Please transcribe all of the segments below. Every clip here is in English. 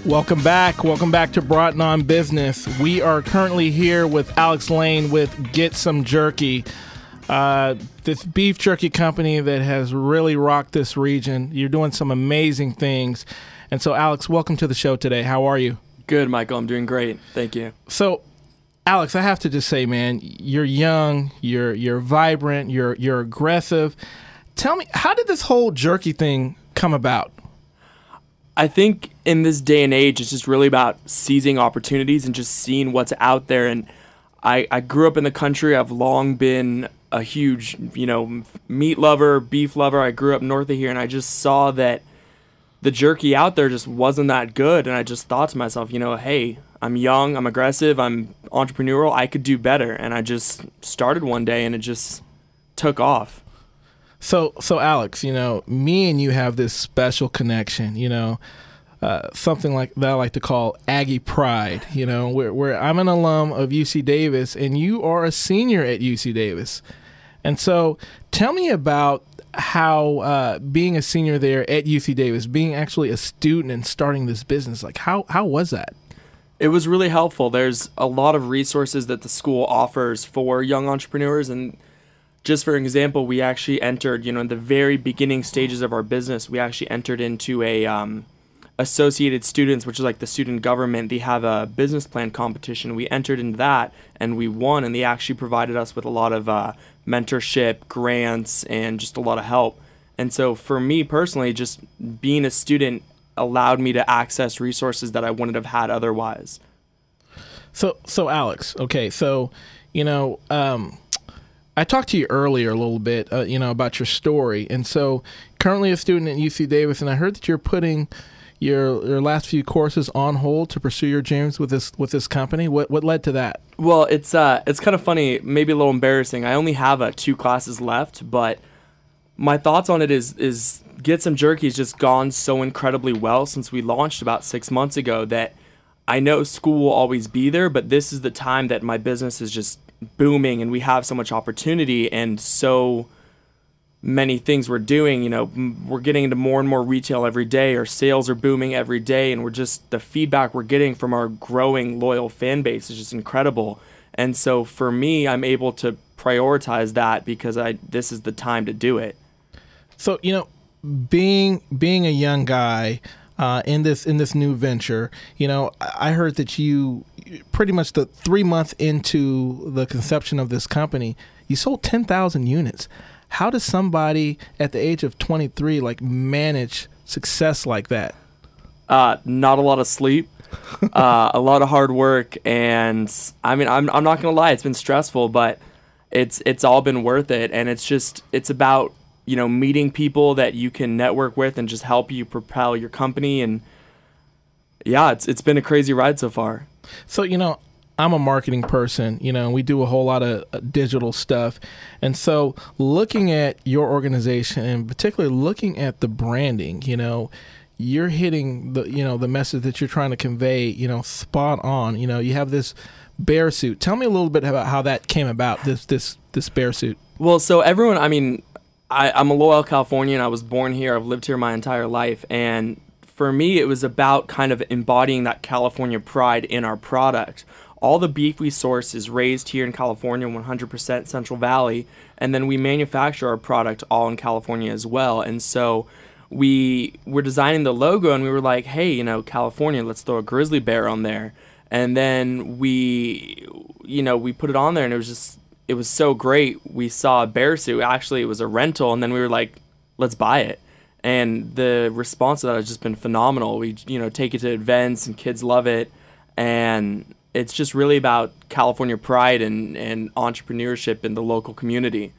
Welcome back. Welcome back to Broughton on Business. We are currently here with Alex Lane with Get Some Jerky, this beef jerky company that has really rocked this region. You're doing some amazing things. And so, Alex, welcome to the show today. How are you? Good, Michael. I'm doing great. Thank you. So, Alex, I have to just say, man, you're young, you're vibrant, you're aggressive. Tell me, how did this whole jerky thing come about? I think in this day and age, it's just really about seizing opportunities and just seeing what's out there. And I grew up in the country. I've long been a huge, meat lover, beef lover. I grew up north of here, and I just saw that the jerky out there just wasn't that good. And I just thought to myself, hey, I'm young, I'm aggressive, I'm entrepreneurial, I could do better. And I just started one day, and it just took off. So Alex, me and you have this special connection, something like that I like to call Aggie pride, where I'm an alum of UC Davis and you are a senior at UC Davis. And so tell me about how being a senior there at UC Davis, being actually a student and starting this business, like how was that? It was really helpful. There's a lot of resources that the school offers for young entrepreneurs, and just for example, we actually entered, in the very beginning stages of our business, we actually entered into a Associated Students, which is like the student government. They have a business plan competition. We entered into that and we won, and they actually provided us with a lot of mentorship, grants, and just a lot of help. And so for me personally, just being a student allowed me to access resources that I wouldn't have had otherwise. So Alex, okay, so, I talked to you earlier a little bit, about your story. And so currently a student at UC Davis, and I heard that you're putting your last few courses on hold to pursue your dreams with this company. What led to that? Well, it's kind of funny, maybe a little embarrassing. I only have 2 classes left, but my thoughts on it is Get Some Jerky has just gone so incredibly well since we launched about 6 months ago that I know school will always be there, but this is the time that my business is just booming and we have so much opportunity and so many things we're doing. We're getting into more and more retail every day. Our sales are booming every day, and the feedback we're getting from our growing loyal fan base is just incredible. And so for me, I'm able to prioritize that because this is the time to do it. So, being a young guy in this new venture, I heard that you pretty much the 3 months into the conception of this company, you sold 10,000 units. How does somebody at the age of 23 manage success like that? Not a lot of sleep, a lot of hard work, and I'm not gonna lie, it's been stressful, but it's all been worth it. And it's about meeting people that you can network with and just help you propel your company. And yeah, it's been a crazy ride so far. So, I'm a marketing person, we do a whole lot of digital stuff. And so looking at your organization and particularly looking at the branding, you're hitting the message that you're trying to convey, spot on. You have this bear suit. Tell me a little bit about how that came about, this bear suit. Well, so everyone, I'm a loyal Californian. I was born here. I've lived here my entire life. And for me, it was about kind of embodying that California pride in our product. All the beef we source is raised here in California, 100% Central Valley, and then we manufacture our product all in California as well. And so we were designing the logo, and we were like, hey, California, let's throw a grizzly bear on there. And then we put it on there, and it was so great. We saw a bear suit. Actually, it was a rental, and then we were like, let's buy it. And the response to that has just been phenomenal. We, take it to events, and kids love it. And it's just really about California pride and entrepreneurship in the local community.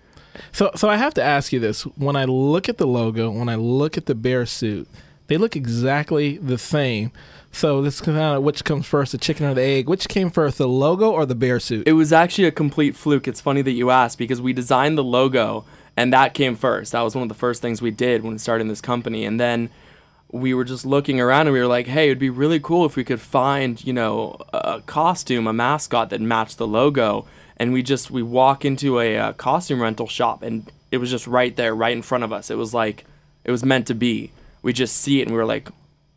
So I have to ask you this. When I look at the logo, when I look at the bear suit, they look exactly the same. So this is kind of which comes first, the chicken or the egg? Which came first, the logo or the bear suit? It was actually a complete fluke. It's funny that you asked because we designed the logo and that came first. That was one of the first things we did when we started this company. And then we were just looking around and we were like, hey, it'd be really cool if we could find, a costume, a mascot that matched the logo. And we walk into a costume rental shop and it was just right there, right in front of us. It was like, it was meant to be. We just see it and we were like,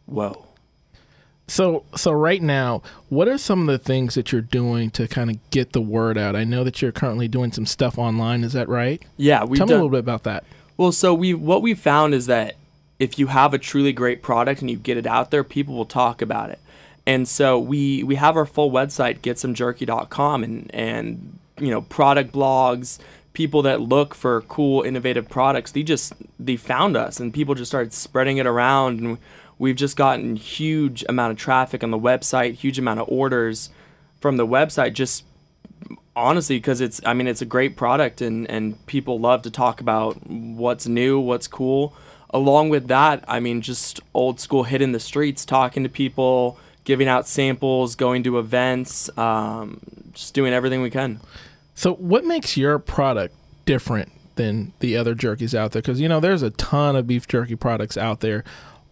whoa. So right now, what are some of the things that you're doing to kind of get the word out? I know that you're currently doing some stuff online. Is that right? Yeah, Tell me a little bit about that. Well, so what we've found is that if you have a truly great product and you get it out there, people will talk about it. And so we have our full website, getsomjerky.com, and product blogs, people that look for cool, innovative products. They found us, and people just started spreading it around, and we've just gotten huge amount of traffic on the website, huge amount of orders from the website, just honestly because it's a great product, and people love to talk about what's new, what's cool. Along with that, just old school hit in the streets, talking to people, giving out samples, going to events, just doing everything we can. So what makes your product different than the other jerkies out there? Because, there's a ton of beef jerky products out there.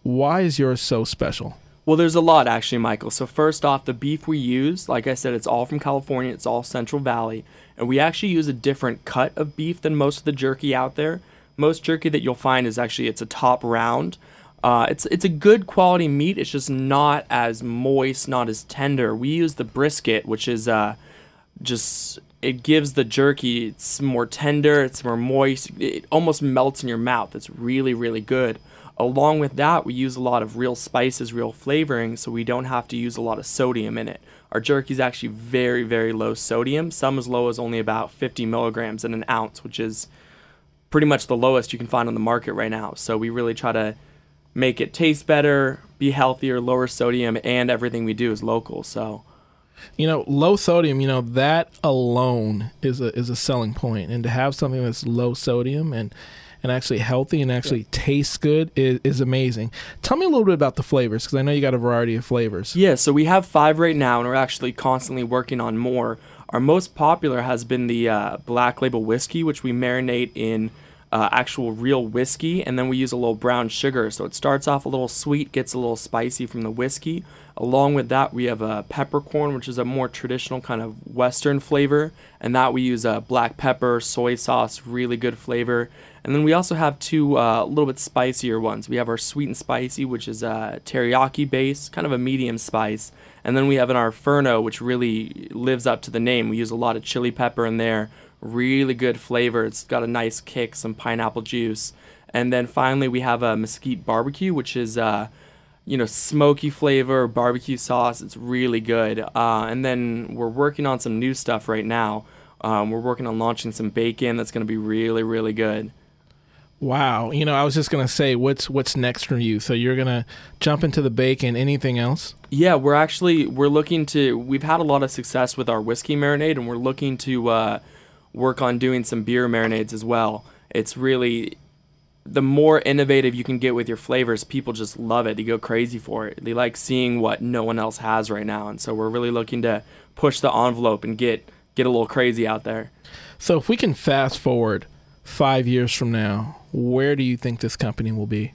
Why is yours so special? Well, there's a lot, actually, Michael. So first off, the beef we use, like I said, it's all from California. It's all Central Valley. And we actually use a different cut of beef than most of the jerky out there. Most jerky that you'll find is actually, it's a top round. It's a good quality meat. It's just not as moist, not as tender. We use the brisket, which is it gives the jerky, it's more tender, it's more moist. It almost melts in your mouth. It's really, really good. Along with that, we use a lot of real spices, real flavoring, so we don't have to use a lot of sodium in it. Our jerky is actually very, very low sodium, some as low as only about 50 milligrams in an ounce, which is pretty much the lowest you can find on the market right now. So we really try to make it taste better, be healthier, lower sodium, and everything we do is local. So, low sodium, that alone is a selling point. And to have something that's low sodium and actually healthy and actually tastes good is amazing. Tell me a little bit about the flavors, because I know you got a variety of flavors. Yeah, so we have 5 right now, and we're actually constantly working on more. Our most popular has been the Black Label Whiskey, which we marinate in actual real whiskey, and then we use a little brown sugar. So it starts off a little sweet, gets a little spicy from the whiskey. Along with that, we have a peppercorn, which is a more traditional kind of Western flavor, and that we use black pepper, soy sauce, really good flavor. And then we also have 2 a little bit spicier ones. We have our sweet and spicy, which is teriyaki base, kind of a medium spice. And then we have our Inferno, which really lives up to the name. We use a lot of chili pepper in there. Really good flavor. It's got a nice kick, some pineapple juice. And then finally we have a mesquite barbecue, which is smoky flavor, barbecue sauce. It's really good. And then we're working on some new stuff right now. We're working on launching some bacon that's going to be really, really good. Wow. I was just going to say, what's next for you? So you're going to jump into the bacon. Anything else? Yeah, we've had a lot of success with our whiskey marinade, and we're looking to work on doing some beer marinades as well. It's really, the more innovative you can get with your flavors, people just love it. They go crazy for it. They like seeing what no one else has right now. And so we're really looking to push the envelope and get a little crazy out there. So if we can fast forward 5 years from now, where do you think this company will be?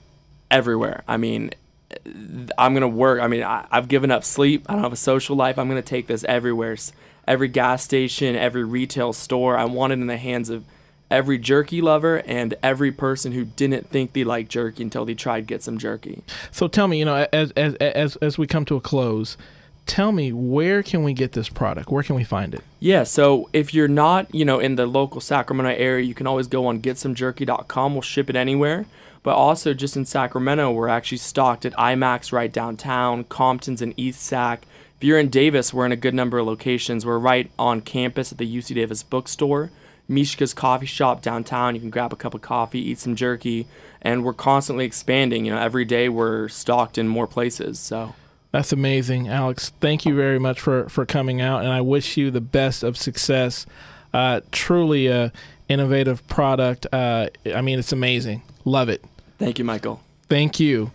Everywhere. I'm going to work. I've given up sleep. I don't have a social life. I'm going to take this everywhere. Every gas station, every retail store. I want it in the hands of every jerky lover and every person who didn't think they liked jerky until they tried Get Some Jerky. So tell me, as we come to a close, tell me, where can we get this product? Where can we find it? Yeah, so if you're not, in the local Sacramento area, you can always go on getsomjerky.com. We'll ship it anywhere. But also just in Sacramento, we're actually stocked at IMAX right downtown, Compton's and East Sac. If you're in Davis, we're in a good number of locations. We're right on campus at the UC Davis bookstore. Mishka's Coffee Shop downtown. You can grab a cup of coffee, eat some jerky, and we're constantly expanding. Every day we're stocked in more places. So that's amazing, Alex. Thank you very much for coming out, and I wish you the best of success. Truly a innovative product. It's amazing. Love it. Thank you, Michael. Thank you.